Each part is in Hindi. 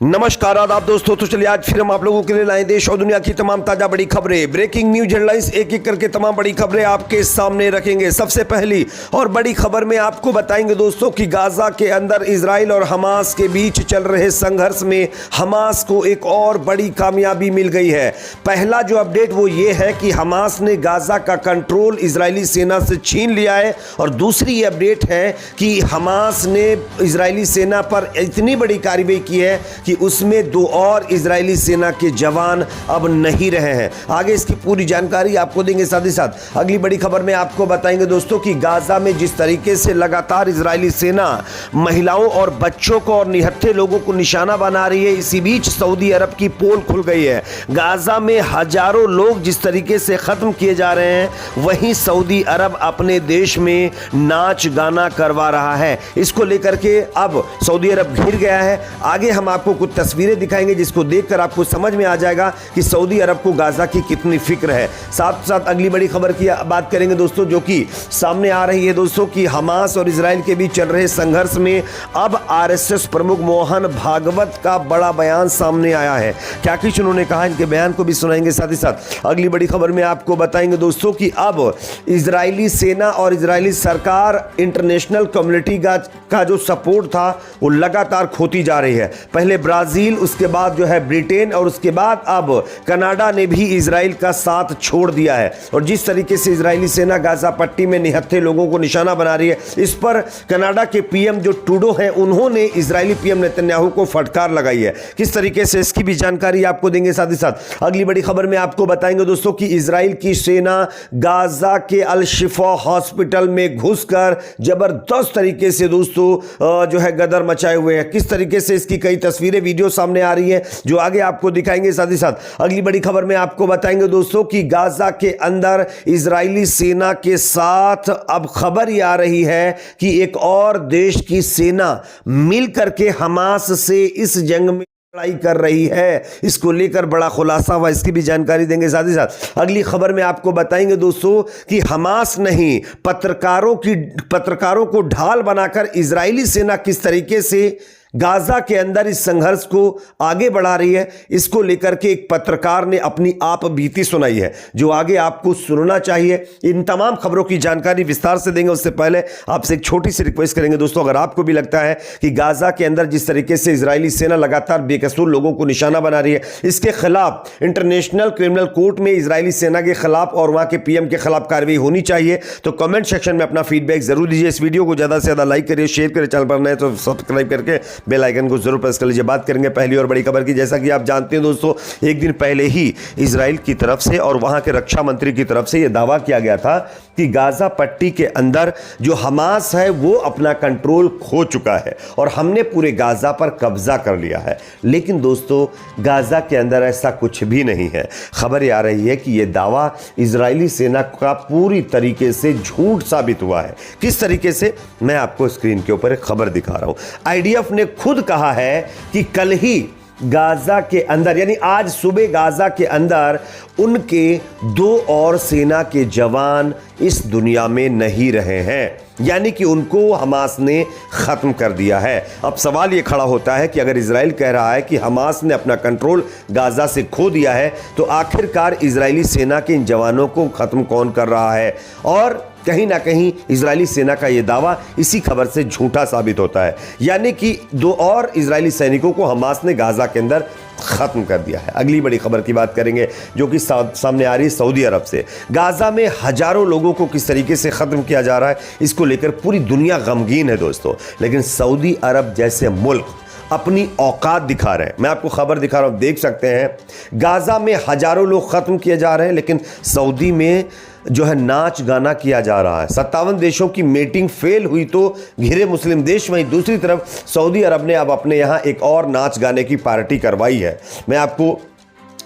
नमस्कार आदाब दोस्तों। तो चलिए आज फिर हम आप लोगों के लिए लाए देश और दुनिया की तमाम ताजा बड़ी खबरें, ब्रेकिंग न्यूज हेडलाइंस, एक एक करके तमाम बड़ी खबरें आपके सामने रखेंगे। सबसे पहली और बड़ी खबर में आपको बताएंगे दोस्तों कि गाजा के अंदर इजराइल और हमास के बीच चल रहे संघर्ष में हमास को एक और बड़ी कामयाबी मिल गई है। पहला जो अपडेट वो ये है कि हमास ने गाजा का कंट्रोल इजरायली सेना से छीन लिया है, और दूसरी अपडेट है कि हमास ने इजरायली सेना पर इतनी बड़ी कार्रवाई की है कि उसमें 2 और इजरायली सेना के जवान अब नहीं रहे हैं। आगे इसकी पूरी जानकारी आपको देंगे। साथ ही साथ अगली बड़ी खबर में आपको बताएंगे दोस्तों कि गाजा में जिस तरीके से लगातार इजरायली सेना महिलाओं और बच्चों को और निहत्थे लोगों को निशाना बना रही है, इसी बीच सऊदी अरब की पोल खुल गई है। गाजा में हजारों लोग जिस तरीके से खत्म किए जा रहे हैं, वहीं सऊदी अरब अपने देश में नाच गाना करवा रहा है। इसको लेकर के अब सऊदी अरब घिर गया है। आगे हम आपको कुछ तस्वीरें दिखाएंगे जिसको देखकर आपको समझ में आ जाएगा कि सऊदी अरब को गाजा की कितनी फिक्र है। साथ साथ अगली बड़ी खबर की बात करेंगे दोस्तों, जो कि सामने आ रही है दोस्तों कि हमास और इजराइल के बीच चल रहे संघर्ष में अब आरएसएस प्रमुख मोहन भागवत का बड़ा बयान सामने आया है। क्या कुछ उन्होंने कहा, इनके बयान को भी सुनाएंगे। साथ ही साथ अगली बड़ी खबर में आपको बताएंगे दोस्तों कि अब इजरायली सेना और इजरायली सरकार इंटरनेशनल कम्युनिटी का जो सपोर्ट था वो लगातार खोती जा रही है। पहले ब्राजील, उसके बाद जो है ब्रिटेन, और उसके बाद अब कनाडा ने भी इजराइल का साथ छोड़ दिया है। और जिस तरीके से इजरायली सेना गाजा पट्टी में निहत्थे लोगों को निशाना बना रही है, इस पर कनाडा के पीएम जो ट्रूडो हैं, उन्होंने इजरायली पीएम नेतन्याहू को फटकार लगाई है। किस तरीके से, इसकी भी जानकारी आपको देंगे। साथ ही साथ अगली बड़ी खबर में आपको बताएंगे दोस्तों कि इजराइल की सेना गाजा के अल शिफा हॉस्पिटल में घुसकर जबरदस्त तरीके से दोस्तों जो है गदर मचाए हुए हैं। किस तरीके से, इसकी कई तस्वीरें वीडियो सामने आ रही है जो आगे आपको दिखाएंगे। साथ ही साथ अगली बड़ी खबर में आपको बताएंगे दोस्तों कि गाजा के अंदर इजरायली सेना के साथ अब खबर ये आ रही है कि एक और देश की सेना मिलकर के हमास से इस जंग में लड़ाई कर रही है। इसको लेकर बड़ा खुलासा हुआ, इसकी भी जानकारी देंगे। साथ ही साथ अगली खबर में आपको बताएंगे दोस्तों कि हमास नहीं, पत्रकारों को ढाल बनाकर इजरायली सेना किस तरीके से गाजा के अंदर इस संघर्ष को आगे बढ़ा रही है। इसको लेकर के एक पत्रकार ने अपनी आप बीती सुनाई है, जो आगे आपको सुनना चाहिए। इन तमाम खबरों की जानकारी विस्तार से देंगे। उससे पहले आपसे एक छोटी सी रिक्वेस्ट करेंगे दोस्तों, अगर आपको भी लगता है कि गाजा के अंदर जिस तरीके से इजरायली सेना लगातार बेकसूर लोगों को निशाना बना रही है, इसके खिलाफ इंटरनेशनल क्रिमिनल कोर्ट में इजरायली सेना के खिलाफ और वहां के पीएम के खिलाफ कार्रवाई होनी चाहिए, तो कमेंट सेक्शन में अपना फीडबैक जरूर दीजिए। इस वीडियो को ज्यादा से ज्यादा लाइक करिए, शेयर करिए, चैनल पर नए तो सब्सक्राइब करके बेल आइकन को जरूर प्रेस कर लीजिए। बात करेंगे पहली और बड़ी खबर की। जैसा कि आप जानते हैं दोस्तों, एक दिन पहले ही इजराइल की तरफ से और वहां के रक्षा मंत्री की तरफ से यह दावा किया गया था कि गाजा पट्टी के अंदर जो हमास है वो अपना कंट्रोल खो चुका है और हमने पूरे गाजा पर कब्जा कर लिया है। लेकिन दोस्तों, गाजा के अंदर ऐसा कुछ भी नहीं है। खबर ये आ रही है कि यह दावा इजरायली सेना का पूरी तरीके से झूठ साबित हुआ है। किस तरीके से, मैं आपको स्क्रीन के ऊपर एक खबर दिखा रहा हूं। आईडीएफ ने खुद कहा है कि कल ही गाजा के अंदर, यानी आज सुबह गाजा के अंदर उनके 2 और सेना के जवान इस दुनिया में नहीं रहे हैं, यानी कि उनको हमास ने खत्म कर दिया है। अब सवाल यह खड़ा होता है कि अगर इजराइल कह रहा है कि हमास ने अपना कंट्रोल गाजा से खो दिया है, तो आखिरकार इजरायली सेना के इन जवानों को खत्म कौन कर रहा है? और कहीं ना कहीं इजरायली सेना का यह दावा इसी खबर से झूठा साबित होता है, यानी कि 2 और इजरायली सैनिकों को हमास ने गाजा के अंदर खत्म कर दिया है। अगली बड़ी खबर की बात करेंगे जो कि सामने आ रही है सऊदी अरब से। गाजा में हजारों लोगों को किस तरीके से खत्म किया जा रहा है, इसको लेकर पूरी दुनिया गमगीन है दोस्तों। लेकिन सऊदी अरब जैसे मुल्क अपनी औकात दिखा रहे हैं। मैं आपको खबर दिखा रहा हूं, देख सकते हैं। गाजा में हजारों लोग खत्म किए जा रहे हैं, लेकिन सऊदी में जो है नाच गाना किया जा रहा है। 57 देशों की मीटिंग फेल हुई तो घिरे मुस्लिम देश, वहीं दूसरी तरफ सऊदी अरब ने अब अपने यहां एक और नाच गाने की पार्टी करवाई है। मैं आपको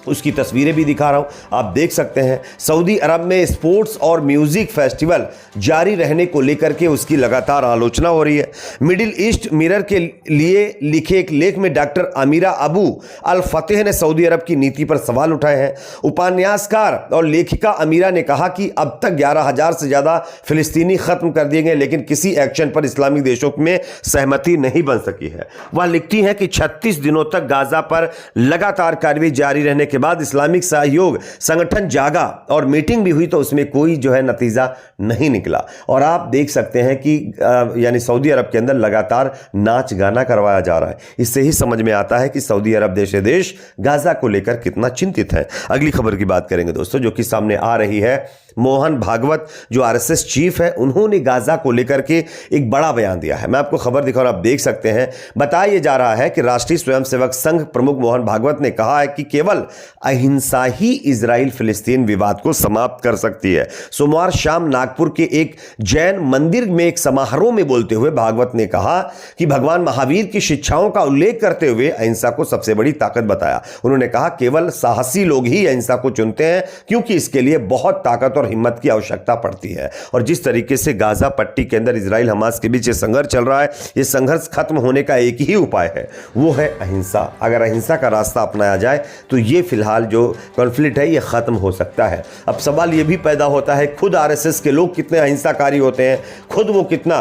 उसकी तस्वीरें भी दिखा रहा हूं, आप देख सकते हैं। सऊदी अरब में स्पोर्ट्स और म्यूजिक फेस्टिवल जारी रहने को लेकर के उसकी लगातार आलोचना हो रही है। मिडिल ईस्ट मिरर के लिए लिखे एक लेख में डॉक्टर अमीरा अबू अल फतेह ने सऊदी अरब की नीति पर सवाल उठाए हैं। उपन्यासकार और लेखिका अमीरा ने कहा कि अब तक 11,000 से ज्यादा फिलिस्तीनी खत्म कर दिए गए, लेकिन किसी एक्शन पर इस्लामिक देशों में सहमति नहीं बन सकी है। वह लिखती हैं कि 36 दिनों तक गाजा पर लगातार कार्रवाई जारी रहने के बाद इस्लामिक सहयोग संगठन जागा और मीटिंग भी हुई, तो उसमें कोई नतीजा नहीं निकला। और आप देख सकते हैं कि यानी सऊदी अरब के अंदर लगातार नाच गाना करवाया जा रहा है। इससे ही समझ में आता है कि सऊदी अरब देश गाजा को लेकर कितना चिंतित है। अगली खबर की बात करेंगे दोस्तों, जो कि सामने आ रही है। मोहन भागवत जो आरएसएस चीफ है, उन्होंने गाजा को लेकर के एक बड़ा बयान दिया है। मैं आपको खबर दिखा रहा हूं, आप देख सकते हैं। बताया जा रहा है कि राष्ट्रीय स्वयंसेवक संघ प्रमुख मोहन भागवत ने कहा है कि केवल अहिंसा ही इजराइल फिलिस्तीन विवाद को समाप्त कर सकती है। सोमवार शाम नागपुर के एक जैन मंदिर में एक समारोह में बोलते हुए भागवत ने कहा कि भगवान महावीर की शिक्षाओं का उल्लेख करते हुए अहिंसा को सबसे बड़ी ताकत बताया। उन्होंने कहा केवल साहसी लोग ही अहिंसा को चुनते हैं, क्योंकि इसके लिए बहुत ताकत और हिम्मत की आवश्यकता पड़ती है। और जिस तरीके से गाजा पट्टी के अंदर इजराइल हमास के बीच ये संघर्ष चल रहा है, ये संघर्ष खत्म होने का एक ही उपाय है, वो है अहिंसा। अगर अहिंसा का रास्ता अपनाया जाए तो ये फिलहाल जो कॉन्फ्लिक्ट है ये खत्म हो सकता है। अब सवाल ये भी पैदा होता है, खुद आरएसएस के लोग कितने अहिंसाकारी होते हैं, खुद वो कितना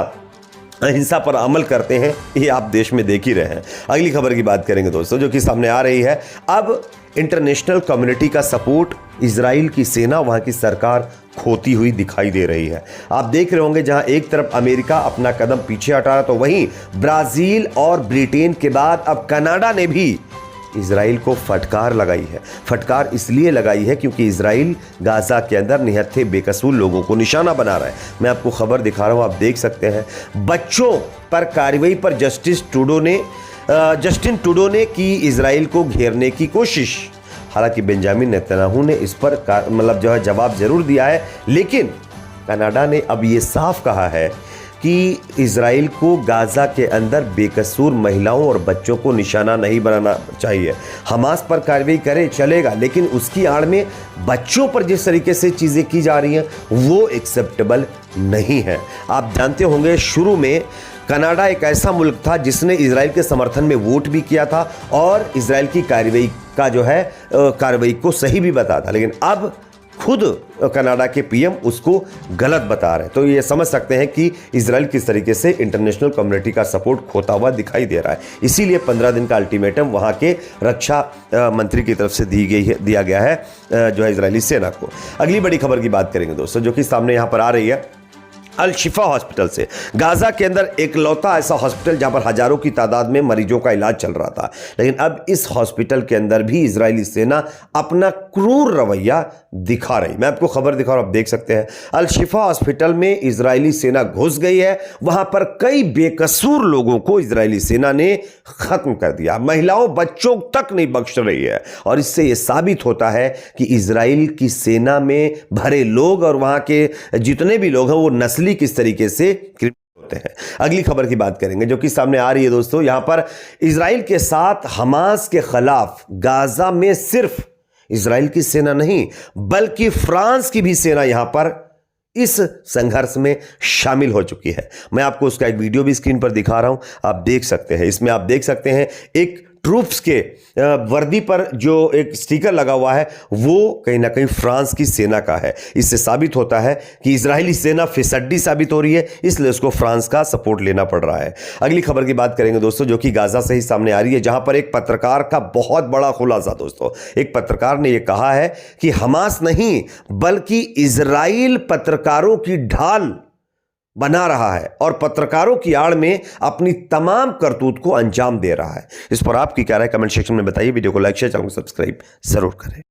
अहिंसा पर अमल करते हैं, ये आप देश में देख ही रहे हैं। अगली खबर की बात करेंगे दोस्तों, जो कि सामने आ रही है। अब इंटरनेशनल कम्युनिटी का सपोर्ट इजराइल की सेना, वहां की सरकार खोती हुई दिखाई दे रही है। आप देख रहे होंगे जहां एक तरफ अमेरिका अपना कदम पीछे हटा रहा, तो वहीं ब्राजील और ब्रिटेन के बाद अब कनाडा ने भी इजराइल को फटकार लगाई है। फटकार इसलिए लगाई है क्योंकि इजराइल गाजा के अंदर निहत्थे बेकसूर लोगों को निशाना बना रहा है। मैं आपको खबर दिखा रहा हूं, आप देख सकते हैं। बच्चों पर कार्रवाई पर जस्टिन ट्रूडो ने की इजराइल को घेरने की कोशिश। हालांकि बेंजामिन नेतन्याहू ने इस पर जवाब जरूर दिया है, लेकिन कनाडा ने अब ये साफ कहा है कि इजराइल को गाजा के अंदर बेकसूर महिलाओं और बच्चों को निशाना नहीं बनाना चाहिए। हमास पर कार्रवाई करे चलेगा, लेकिन उसकी आड़ में बच्चों पर जिस तरीके से चीज़ें की जा रही हैं वो एक्सेप्टेबल नहीं है। आप जानते होंगे शुरू में कनाडा एक ऐसा मुल्क था जिसने इजराइल के समर्थन में वोट भी किया था और इजराइल की कार्रवाई को सही भी बताया था, लेकिन अब खुद कनाडा के पीएम उसको गलत बता रहे हैं। तो ये समझ सकते हैं कि इजराइल किस तरीके से इंटरनेशनल कम्युनिटी का सपोर्ट खोता हुआ दिखाई दे रहा है। इसीलिए 15 दिन का अल्टीमेटम वहां के रक्षा मंत्री की तरफ से दिया गया है इजरायली सेना को। अगली बड़ी खबर की बात करेंगे दोस्तों, जो कि सामने यहां पर आ रही है। अल शिफा हॉस्पिटल से, गाजा के अंदर एकलौता ऐसा हॉस्पिटल जहां पर हजारों की तादाद में मरीजों का इलाज चल रहा था, लेकिन अब इस हॉस्पिटल के अंदर भी इजरायली सेना अपना क्रूर रवैया दिखा रही। मैं आपको खबर दिखा रहा हूं, आप देख सकते हैं। अल शिफा हॉस्पिटल में इजरायली सेना घुस गई है। वहां पर कई बेकसूर लोगों को इजरायली सेना ने खत्म कर दिया। महिलाओं बच्चों तक नहीं बख्श रही है, और इससे यह साबित होता है कि इजराइल की सेना में भरे लोग और वहां के जितने भी लोग हैं वो नस्ली किस तरीके से होते हैं। अगली खबर की बात करेंगे, जो कि सामने आ रही है दोस्तों। यहां पर इजराइल के साथ हमास के खिलाफ गाजा में सिर्फ इजराइल की सेना नहीं बल्कि फ्रांस की भी सेना यहां पर इस संघर्ष में शामिल हो चुकी है। मैं आपको उसका एक वीडियो भी स्क्रीन पर दिखा रहा हूं, आप देख सकते हैं। इसमें आप देख सकते हैं एक ट्रूप्स के वर्दी पर जो एक स्टिकर लगा हुआ है वो कहीं ना कहीं फ्रांस की सेना का है। इससे साबित होता है कि इजरायली सेना फिसड्डी साबित हो रही है, इसलिए उसको फ्रांस का सपोर्ट लेना पड़ रहा है। अगली खबर की बात करेंगे दोस्तों, जो कि गाजा से ही सामने आ रही है, जहां पर एक पत्रकार का बहुत बड़ा खुलासा दोस्तों। एक पत्रकार ने यह कहा है कि हमास नहीं बल्कि इजराइल पत्रकारों की ढाल बना रहा है और पत्रकारों की आड़ में अपनी तमाम करतूत को अंजाम दे रहा है। इस पर आपकी क्या राय, कमेंट सेक्शन में बताइए। वीडियो को लाइक शेयर, चैनल को सब्सक्राइब जरूर करें।